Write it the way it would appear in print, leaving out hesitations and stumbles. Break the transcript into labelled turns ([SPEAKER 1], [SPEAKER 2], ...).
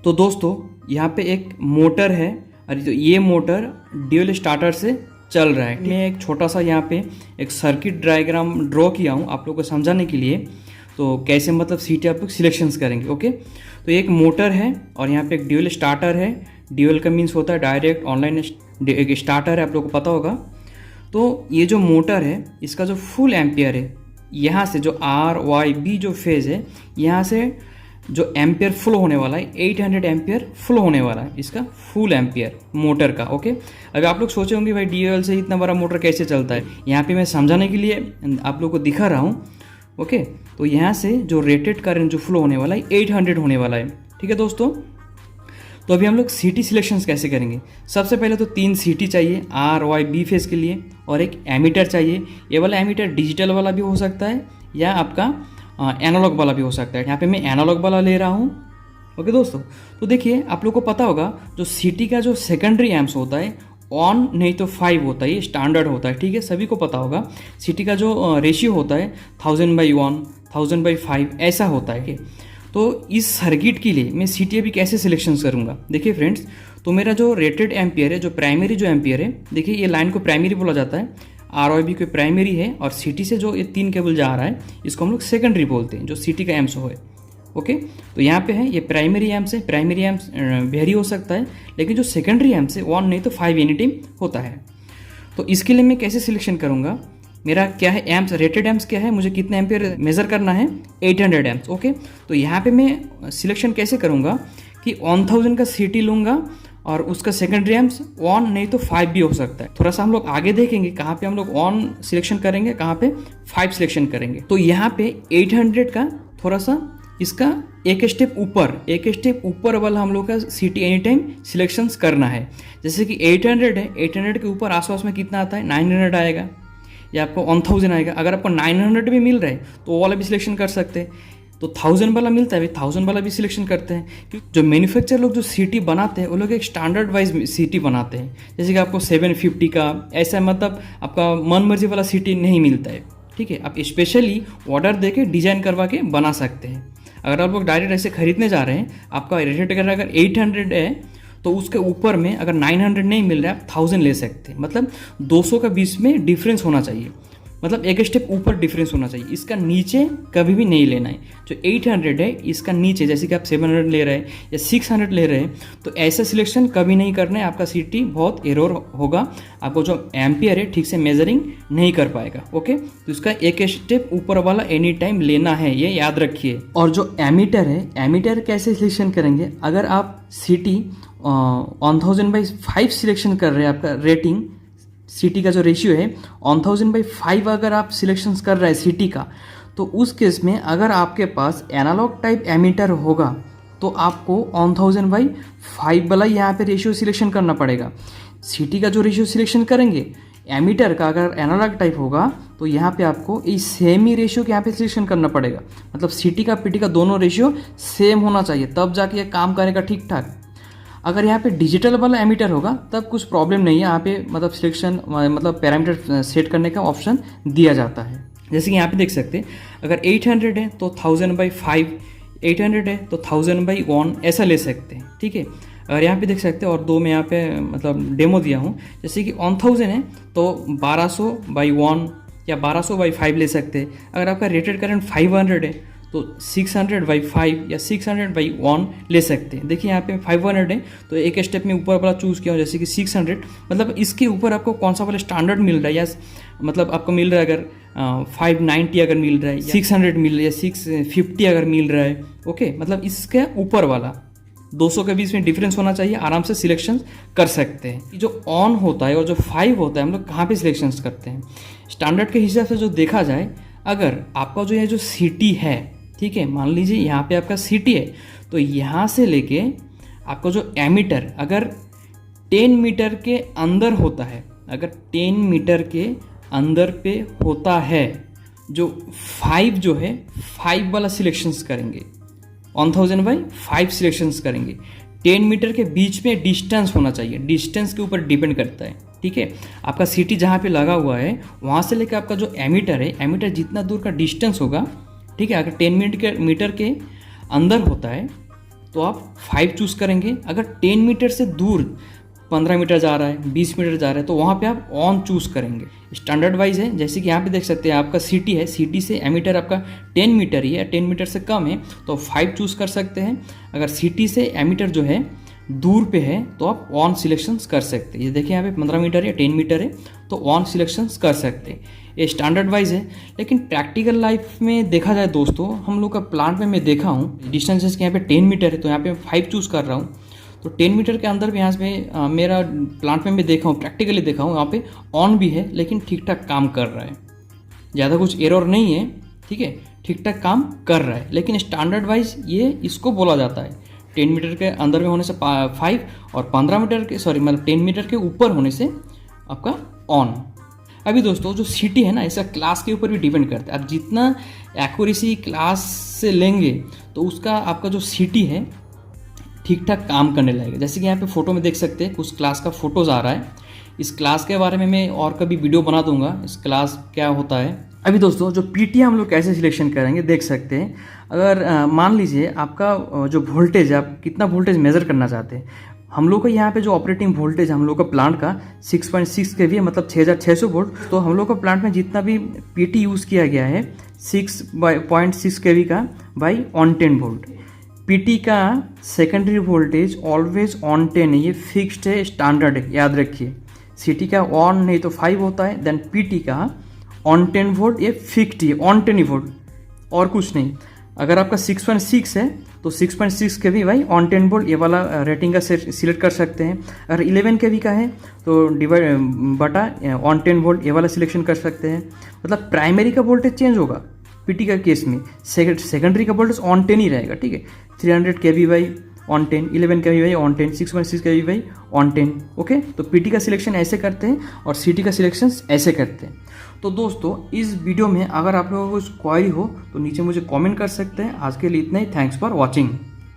[SPEAKER 1] तो दोस्तों यहाँ पे एक मोटर है और तो ये मोटर ड्यूल स्टार्टर से चल रहा है। मैं एक छोटा सा यहाँ पे एक सर्किट डायग्राम ड्रॉ किया हूँ आप लोगों को समझाने के लिए। तो कैसे मतलब सीटी आप लोग सिलेक्शंस करेंगे। ओके, तो एक मोटर है और यहाँ पे एक ड्यूल स्टार्टर है। ड्यूल का मीन्स होता है डायरेक्ट ऑनलाइन, एक स्टार्टर है आप लोगों को पता होगा। तो ये जो मोटर है इसका जो फुल एम्पियर है, यहाँ से जो RYB जो फेज़ है, यहाँ से जो एम्पियर फ्लो होने वाला है 800 एम्पियर फ्लो होने वाला है, इसका फुल एम्पियर मोटर का। ओके, अगर आप लोग सोचे होंगे भाई DOL से इतना बड़ा मोटर कैसे चलता है, यहाँ पे मैं समझाने के लिए आप लोग को दिखा रहा हूँ। ओके, तो यहाँ से जो रेटेड करंट जो फ्लो होने वाला है 800 होने वाला है। ठीक है दोस्तों, तो अभी हम लोग सीटी सिलेक्शंस कैसे करेंगे। सबसे पहले तो 3 सीटी चाहिए RYB फेज़ के लिए और एक एमीटर चाहिए। ये वाला एमीटर डिजिटल वाला भी हो सकता है या आपका एनालॉग वाला भी हो सकता है। यहाँ पे मैं एनालॉग वाला ले रहा हूँ। ओके दोस्तों, तो देखिए आप लोग को पता होगा जो सीटी का जो सेकेंडरी एम्प्स होता है ऑन नहीं तो 5 होता है, ये स्टैंडर्ड होता है। ठीक है, सभी को पता होगा। सीटी का जो रेशियो होता है 1000/1, 1000/5 ऐसा होता है। तो इस सर्किट के लिए मैं सीटी अभी कैसे सिलेक्शन करूँगा। देखिए फ्रेंड्स, तो मेरा जो रेटेड एम्पियर है, जो प्राइमरी जो एम्पियर है, देखिए ये लाइन को प्राइमरी बोला जाता है। RYB को प्राइमरी है और सीटी से जो ये 3 केबल जा रहा है इसको हम लोग सेकेंडरी बोलते हैं, जो सीटी का एम्प्स हो। ओके, तो यहाँ पे है ये प्राइमरी एम्प्स है। प्राइमरी एम्प्स वेरी हो सकता है, लेकिन जो सेकेंडरी एम्प्स है 1 नहीं तो 5 एनी टाइम होता है। तो इसके लिए मैं कैसे सिलेक्शन करूँगा, मेरा क्या है एम्प्स, रेटेड एम्प्स क्या है, मुझे कितने एम्पियर मेज़र करना है 800 एम्प्स। ओके, तो यहाँ पे मैं सिलेक्शन कैसे करूँगा कि 1000 का सीटी लूँगा और उसका सेकेंडरी एम्प्स 1 नहीं तो 5 भी हो सकता है। थोड़ा सा हम लोग आगे देखेंगे कहाँ पे हम लोग 1 सिलेक्शन करेंगे, कहाँ पे 5 सिलेक्शन करेंगे। तो यहाँ पे 800 का थोड़ा सा इसका एक स्टेप ऊपर वाला हम लोग का सीटी एनी टाइम सिलेक्शंस करना है। जैसे कि 800 है, 800 के ऊपर आसपास में कितना आता है 900 आएगा या आपको 1000 आएगा। अगर आपको 900 भी मिल रहा है तो वो वाला भी सिलेक्शन कर सकते हैं। तो 1000 वाला मिलता है, 1000 वाला भी सिलेक्शन करते हैं। क्योंकि जो मैन्युफैक्चर लोग जो सीटी बनाते हैं वो लोग एक स्टैंडर्ड वाइज सीटी बनाते हैं। जैसे कि आपको 750 का ऐसा, मतलब आपका मन मर्जी वाला सीटी नहीं मिलता है। ठीक है, आप स्पेशली ऑर्डर दे के डिजाइन करवा के बना सकते हैं। अगर आप लोग डायरेक्ट ऐसे खरीदने जा रहे हैं, आपका रेट अगर 800 है तो उसके ऊपर में अगर 900 नहीं मिल रहा है आप 1000 ले सकते हैं। मतलब 200 का बीच में डिफरेंस होना चाहिए, मतलब एक स्टेप ऊपर डिफरेंस होना चाहिए। इसका नीचे कभी भी नहीं लेना है। जो 800 है इसका नीचे, जैसे कि आप 700 ले रहे हैं या 600 ले रहे हैं, तो ऐसा सिलेक्शन कभी नहीं करना है। आपका सीटी बहुत एरर होगा, आपको जो एम्पियर है ठीक से मेजरिंग नहीं कर पाएगा। ओके, तो इसका एक स्टेप ऊपर वाला एनी टाइम लेना है, ये याद रखिए। और जो एमीटर है, एमीटर कैसे सिलेक्शन करेंगे, अगर आप सीटी 1000/5 सिलेक्शन कर रहे हैं, आपका रेटिंग सीटी का जो रेशियो है 1000/5 अगर आप सिलेक्शंस कर रहे हैं सीटी का, तो उस केस में अगर आपके पास एनालॉग टाइप एमीटर होगा तो आपको 1000/5 वाला यहाँ पे रेशियो सिलेक्शन करना पड़ेगा। सीटी का जो रेशियो सिलेक्शन करेंगे एमीटर का अगर एनालॉग टाइप होगा तो यहाँ पे आपको इस सेम ही रेशियो के यहाँ पे सिलेक्शन करना पड़ेगा। मतलब सीटी का पीटी का दोनों रेशियो सेम होना चाहिए, तब जाके ये काम करेगा ठीक ठाक। अगर यहाँ पे डिजिटल वाला एमीटर होगा तब कुछ प्रॉब्लम नहीं है, यहाँ पे मतलब सिलेक्शन मतलब पैरामीटर सेट करने का ऑप्शन दिया जाता है। जैसे कि यहाँ पे देख सकते हैं, अगर 800 है तो 1000/5, 800 है तो 1000/1 ऐसा ले सकते हैं। ठीक है, अगर यहाँ पे देख सकते हैं, और 2 में यहाँ पे मतलब डेमो दिया हूँ। जैसे कि 1000 है तो 1200/1 या 1200/5 ले सकते हैं। अगर आपका रेटेड करंट 500 है तो 600/5 या 600/1 ले सकते हैं। देखिए यहाँ पे 500 है तो एक स्टेप में ऊपर वाला चूज़ किया हूँ, जैसे कि 600। मतलब इसके ऊपर आपको कौन सा वाला स्टैंडर्ड मिल रहा है, या मतलब आपको मिल रहा है अगर 590 अगर मिल रहा है, 600 मिल रहा है, या 650 अगर मिल रहा है। ओके, मतलब इसके ऊपर वाला 200 के बीच में डिफरेंस होना चाहिए, आराम से सिलेक्शन कर सकते हैं। जो ऑन होता है और जो 5 होता है हम लोग कहाँ पे सिलेक्शन करते हैं, स्टैंडर्ड के हिसाब से जो देखा जाए, अगर आपका जो ये जो सीटी है, ठीक है, मान लीजिए यहाँ पे आपका सीटी है, तो यहाँ से लेके आपका जो एमीटर अगर 10 मीटर के अंदर होता है, अगर 10 मीटर के अंदर पे होता है, जो 5 जो है 5 वाला सिलेक्शंस करेंगे, 1000/5 सिलेक्शंस करेंगे। 10 मीटर के बीच में डिस्टेंस होना चाहिए, डिस्टेंस के ऊपर डिपेंड करता है। ठीक है, आपका सीटी जहाँ पे लगा हुआ है वहाँ से लेकर आपका जो एमीटर है, एमीटर जितना दूर का डिस्टेंस होगा, ठीक है, अगर 10 मीटर के अंदर होता है तो आप 5 चूज़ करेंगे। अगर 10 मीटर से दूर 15 मीटर जा रहा है, 20 मीटर जा रहा है, तो वहाँ पे आप ऑन चूज़ करेंगे। स्टैंडर्ड वाइज है, जैसे कि यहाँ पे देख सकते हैं आपका सिटी है, सिटी से एमीटर आपका 10 मीटर ही है, 10 मीटर से कम है तो 5 चूज़ कर सकते हैं। अगर सिटी से एमीटर जो है दूर पे है तो आप ऑन सिलेक्शंस कर सकते हैं। ये देखिए यहाँ पे 15 मीटर है, 10 मीटर है तो ऑन सिलेक्शंस कर सकते हैं। ये स्टैंडर्ड वाइज है, लेकिन प्रैक्टिकल लाइफ में देखा जाए दोस्तों, हम लोग का प्लांट में मैं देखा हूँ डिस्टेंसेस के यहाँ पे 10 मीटर है तो यहाँ पे मैं 5 चूज़ कर रहा हूँ। तो 10 मीटर के अंदर भी यहाँ पे मेरा प्लांट में मैं देखा हूँ, प्रैक्टिकली देखा हूँ, यहाँ पे ऑन भी है लेकिन ठीक ठाक काम कर रहा है, ज़्यादा कुछ एरर नहीं है, ठीक है, ठीक ठाक काम कर रहा है। लेकिन स्टैंडर्ड वाइज ये इसको बोला जाता है 10 मीटर के अंदर में होने से 5 और 15 मीटर के मतलब 10 मीटर के ऊपर होने से आपका ऑन। अभी दोस्तों जो सिटी है ना, इसका क्लास के ऊपर भी डिपेंड करता है। आप जितना एक्यूरेसी क्लास से लेंगे तो उसका आपका जो सिटी है ठीक ठाक काम करने लगेगा। जैसे कि यहाँ पे फोटो में देख सकते हैं कुछ क्लास का फोटोज़ आ रहा है। इस क्लास के बारे में मैं और कभी वीडियो बना दूंगा, इस क्लास क्या होता है। अभी दोस्तों जो पीटी हम लोग कैसे सिलेक्शन करेंगे देख सकते हैं। अगर मान लीजिए आपका जो वोल्टेज, आप कितना वोल्टेज मेज़र करना चाहते हैं, हम लोग का यहाँ पे जो ऑपरेटिंग वोल्टेज हम लोग का प्लांट का 6.6 kV है, मतलब 6600 वोल्ट। तो हम लोग का प्लांट में जितना भी पीटी यूज़ किया गया है 6.6 kV का बाई ऑन 10 वोल्ट। पीटी का सेकेंडरी वोल्टेज ऑलवेज ऑन 10 है, ये फिक्स्ड है, स्टैंडर्ड है, याद रखिए। सिटी का ऑन नहीं तो 5 होता है, देन पीटी का ऑन 10 वोल्ट ये फिक्स्ड है, ऑन 10 वोल्ट और कुछ नहीं। अगर आपका 6.6 है तो 6.6 kV बाई ऑन 10 वोल्ट ये वाला रेटिंग का सिलेक्ट कर सकते हैं। अगर 11 kV का है तो डिवाइड बटा ऑन 10 वोल्ट ये वाला सिलेक्शन कर सकते हैं। मतलब प्राइमरी का वोल्टेज चेंज होगा पीटी का केस में, सेकेंडरी का वोल्टेज ऑन 10 ही रहेगा, ठीक है। 300 kV by on 10, 11 kV by on 10, 6.6 kV by on 10, okay. तो पीटी का सिलेक्शन ऐसे करते हैं और सिटी का सिलेक्शन ऐसे करते हैं। तो दोस्तों इस वीडियो में अगर आप लोगों को कुछ क्वारी हो तो नीचे मुझे कमेंट कर सकते हैं। आज के लिए इतना ही, थैंक्स फॉर वॉचिंग।